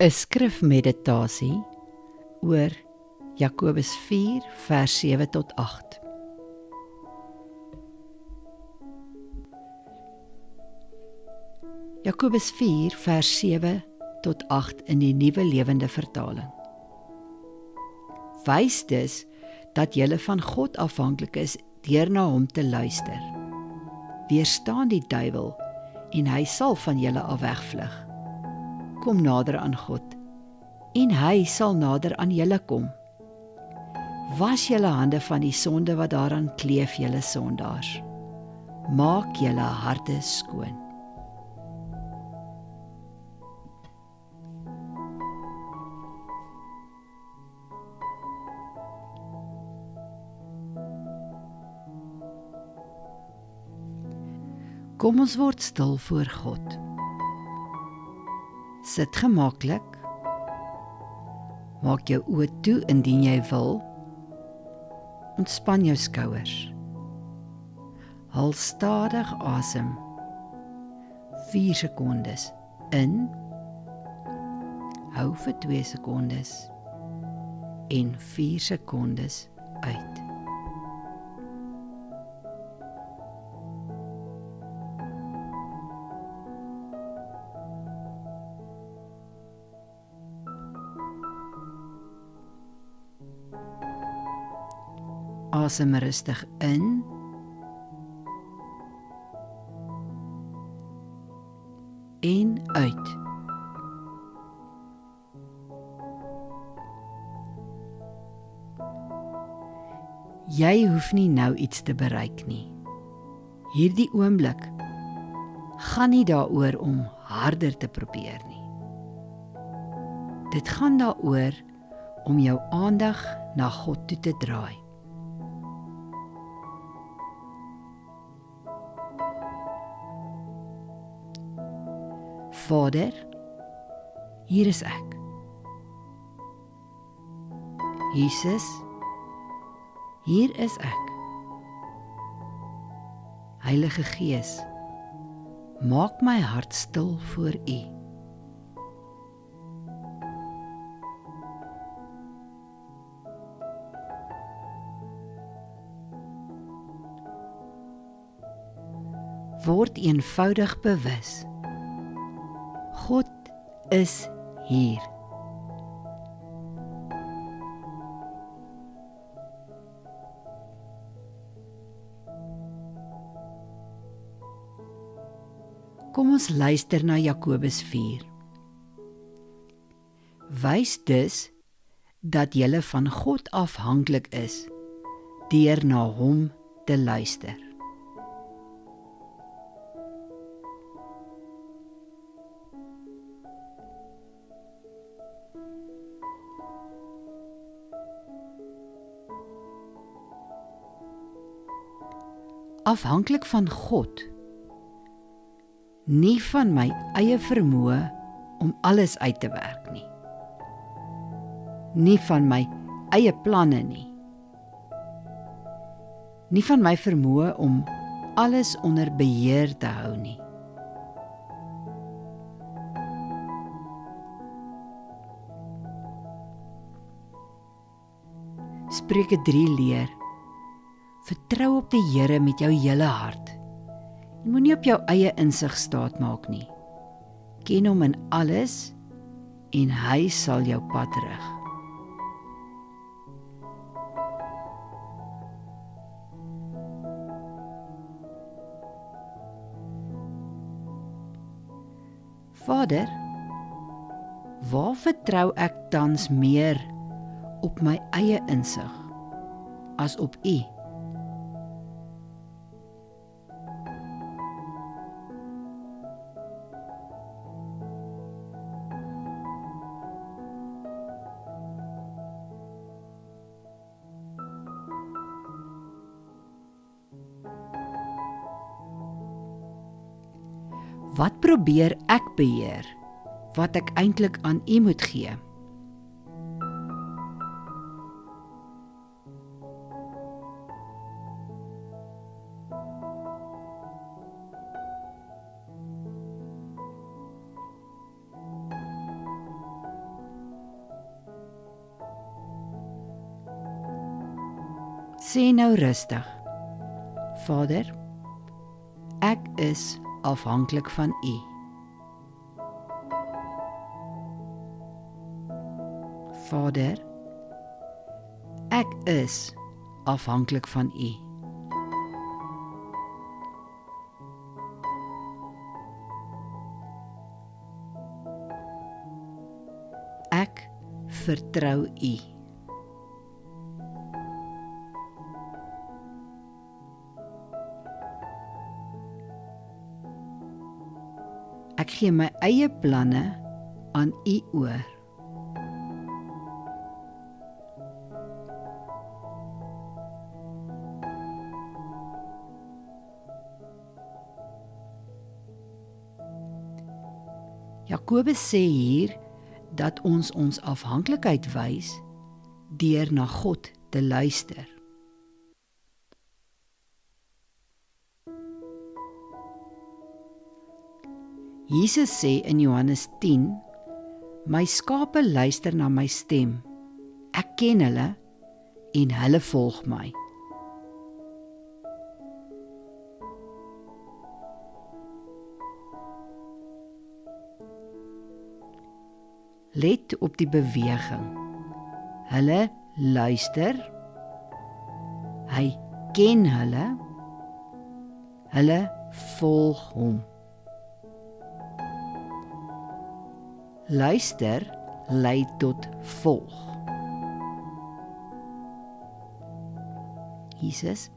'n skrifmeditasie oor Jakobus 4 vers 7 tot 8. Jakobus 4 vers 7 tot 8 in die Nuwe Lewende Vertaling. Wys dus dat julle van God afhanklik is deur na hom te luister. Weerstaan die duiwel en hy sal van julle af wegvlug. Kom nader aan God en hy sal nader aan julle kom. Was julle hande van die sonde wat daaraan kleef, julle sondaars. Maak julle harte skoon. Kom ons word stil voor God. Sit gemaklik. Maak jou oë toe indien jy wil. Ontspan jou skouers. Haal stadig asem. 4 sekondes in. Hou vir 2 sekondes. En 4 sekondes uit. Asem rustig in en uit. Jy hoef nie nou iets te bereik nie. Hierdie oomblik gaan nie daaroor om harder te probeer nie. Dit gaan daaroor om jou aandag na God toe te draai. Vader, hier is ek. Jesus, hier is ek. Heilige Gees, maak my hart stil voor U. Word eenvoudig bewus. God is hier. Kom ons luister na Jakobus 4. Wys dus dat julle van God afhanklik is deur na hom te luister. Afhanklik van God, nie van my eie vermoë om alles uit te werk nie. Nie van my eie planne nie. Nie van my vermoë om alles onder beheer te hou nie. Spreuke 3 leer: vertrou op die Here met jou hele hart. Jy moenie op jou eie insig staat maak nie. Ken hom in alles en hy sal jou pad rig. Vader, waar vertrou ek tans meer op my eie insig as op U? Wat probeer ek beheer, wat ek eintlik aan U moet gee? Sê nou rustig: Vader, ek is afhanklik van U. Vader, ek is afhanklik van U. Ek vertrou U. Ek gee my eie planne aan U oor. Jakobus sê hier dat ons afhanklikheid wys deur na God te luister. Jesus sê in Johannes 10, my skape luister na my stem. Ek ken hulle en hulle volg my. Let op die beweging. Hulle luister. Hy ken hulle. Hulle volg hom. Luister lei tot volg. Jesus,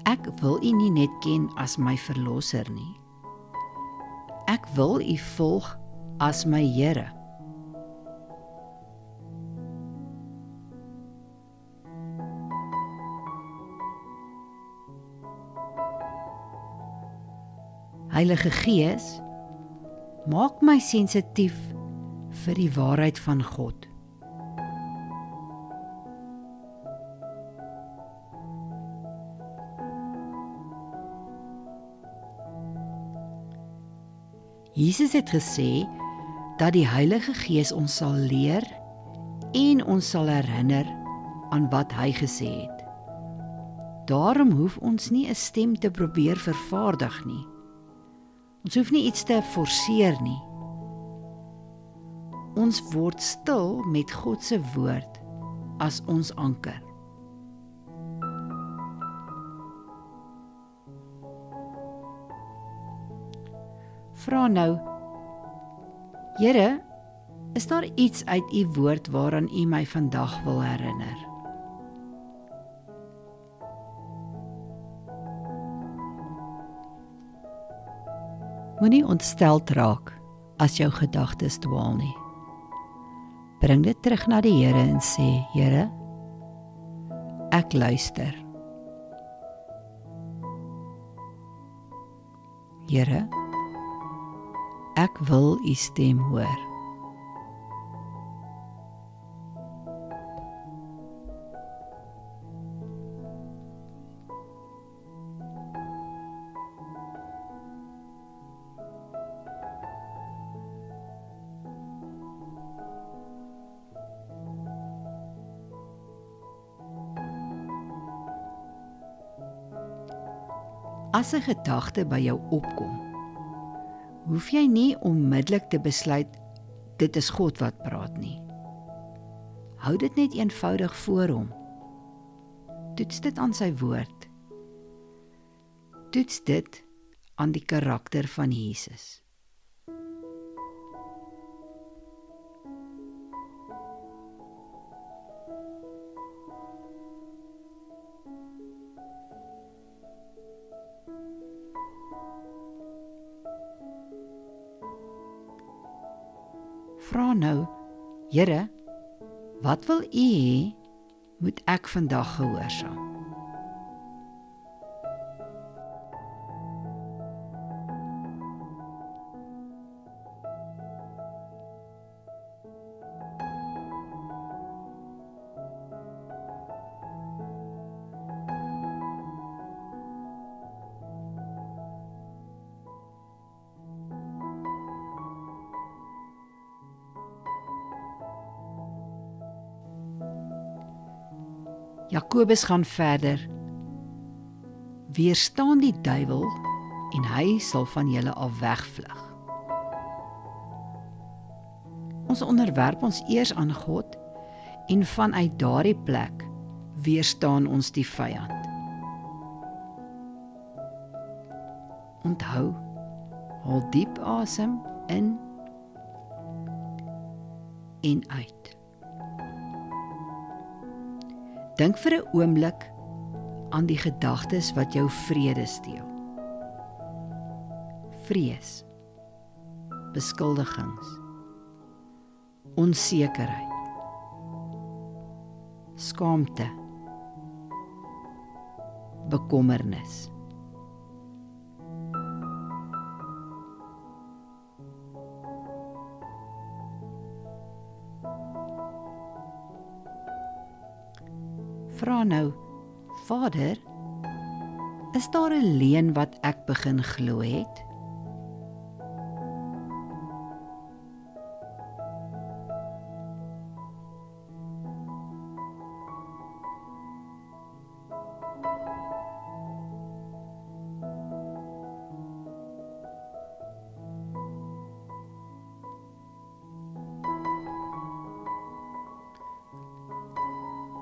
ek wil U nie net ken as my verlosser nie. Ek wil U volg as my Here. Heilige Gees, maak my sensitief vir die waarheid van God. Jesus het gesê dat die Heilige Gees ons sal leer en ons sal herinner aan wat hy gesê het. Daarom hoef ons nie 'n stem te probeer vervaardig nie. Ons hoef nie iets te forceer nie. Ons word stil met God se woord as ons anker. Vra nou: Here, is daar iets uit U woord waaraan U my vandag wil herinner? Moenie ontsteld raak as jou gedagtes dwaal nie. Bring dit terug na die Here en sê: Here, ek luister. Here, ek wil U stem hoor. As 'n gedagte by jou opkom, hoef jy nie onmiddellik te besluit dit is God wat praat nie. Hou dit net eenvoudig voor hom. Toets dit aan sy woord. Toets dit aan die karakter van Jesus. Vra nou: Here, wat wil U hê moet ek vandag gehoorsaam? Jakobus gaan verder: weerstaan die duiwel en hy sal van julle af wegvlug. Ons onderwerp ons eers aan God en vanuit daardie plek weerstaan ons die vyand. Onthou, haal diep asem in en uit. Dink vir 'n oomblik aan die gedagtes wat jou vrede steel. Vrees, beskuldigings, onsekerheid, skaamte, bekommernis. Vra nou, Vader, is daar 'n leuen wat ek begin glo het?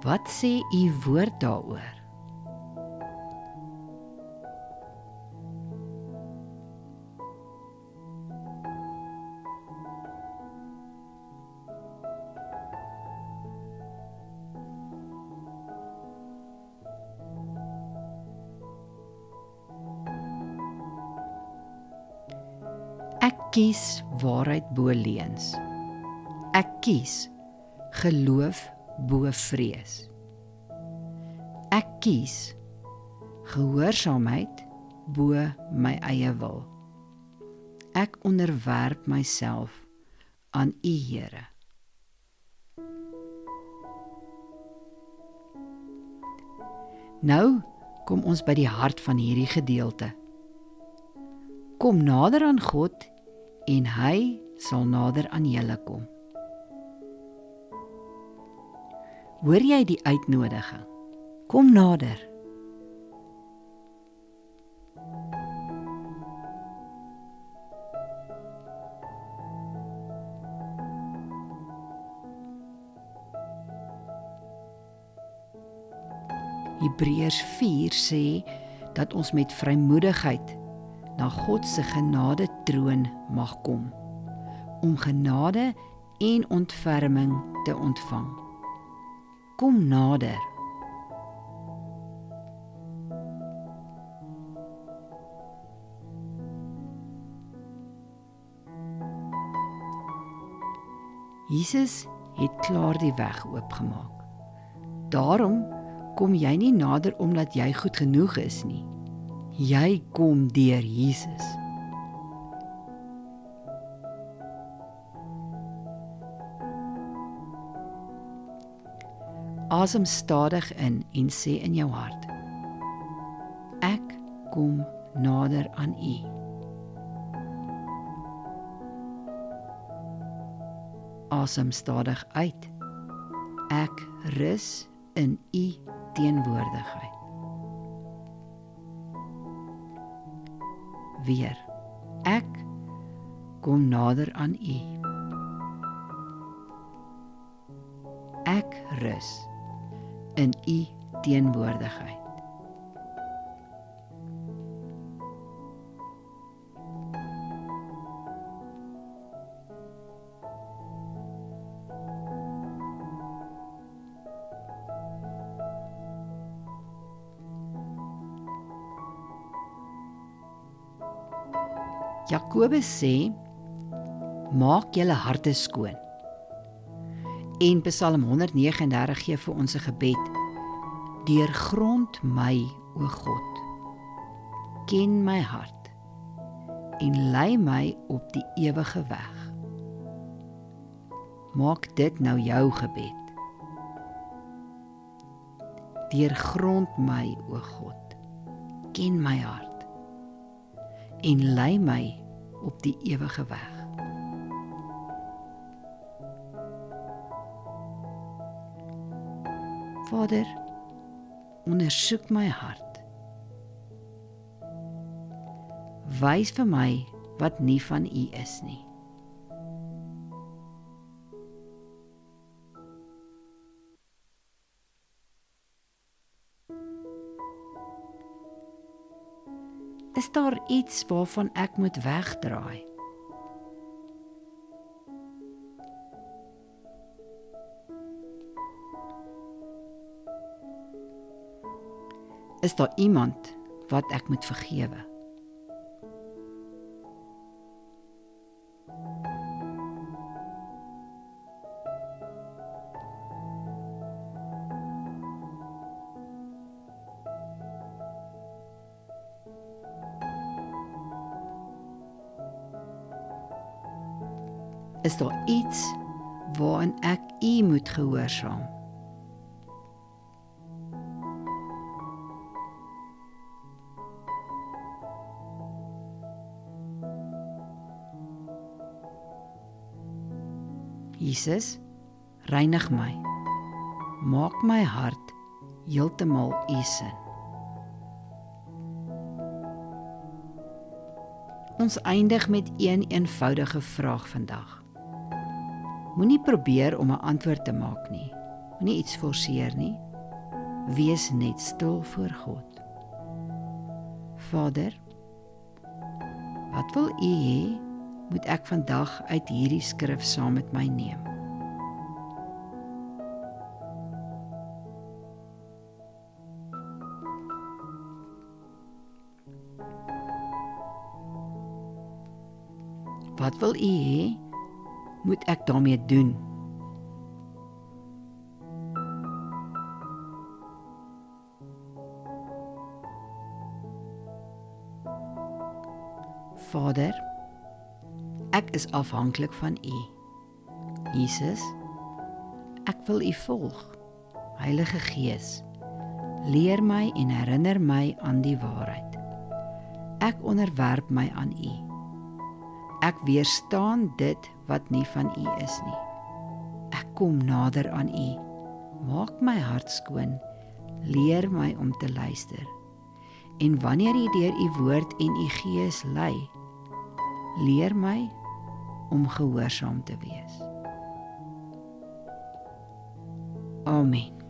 Wat sê u woord daaroor? Ek kies waarheid bo leuns. Ek kies geloof bo vrees. Ek kies gehoorsaamheid bo my eie wil. Ek onderwerp myself aan U, Here. Nou kom ons by die hart van hierdie gedeelte. Kom nader aan God en hy sal nader aan julle kom. Hoor jy die uitnodiging? Kom nader. Hebreërs 4 sê dat ons met vrymoedigheid na God se genade troon mag kom, om genade en ontferming te ontvang. Kom nader. Jesus het klaar die weg oopgemaak. Daarom kom jy nie nader omdat jy goed genoeg is nie. Jy kom deur Jesus. Asem stadig in en sê in jou hart: ek kom nader aan U. Asem stadig uit. Ek rus in U teenwoordigheid. Weer. Ek kom nader aan U. Ek rus in U teenwoordigheid. Jakobus sê, maak julle harte skoon. En Psalm 139 gee vir ons 'n gebed: deurgrond my, o God, ken my hart en lei my op die ewige weg. Maak dit nou jou gebed. Deurgrond my, o God, ken my hart en lei my op die ewige weg. Vader, ondersoek my hart. Wys vir my wat nie van U is nie. Is daar iets waarvan ek moet wegdraai? Is daar iemand wat ek moet vergewe? Is daar iets waarin ek U moet gehoorsaam? Jesus, reinig my. Maak my hart heeltemal U sin. Ons eindig met een eenvoudige vraag vandag. Moenie probeer om 'n antwoord te maak nie. Moenie iets forceer nie. Wees net stil voor God. Vader, wat wil U hê moet ek vandag uit hierdie skrif saam met my neem? Wat wil U hê moet ek daarmee doen? Vader, ek is afhanklik van U. Jesus, ek wil U volg. Heilige Gees, leer my en herinner my aan die waarheid. Ek onderwerp my aan U. Ek weerstaan dit wat nie van U is nie. Ek kom nader aan U. Maak my hart skoon. Leer my om te luister. En wanneer U deur U woord en U Gees lei, leer my om gehoorsaam te wees. Amen.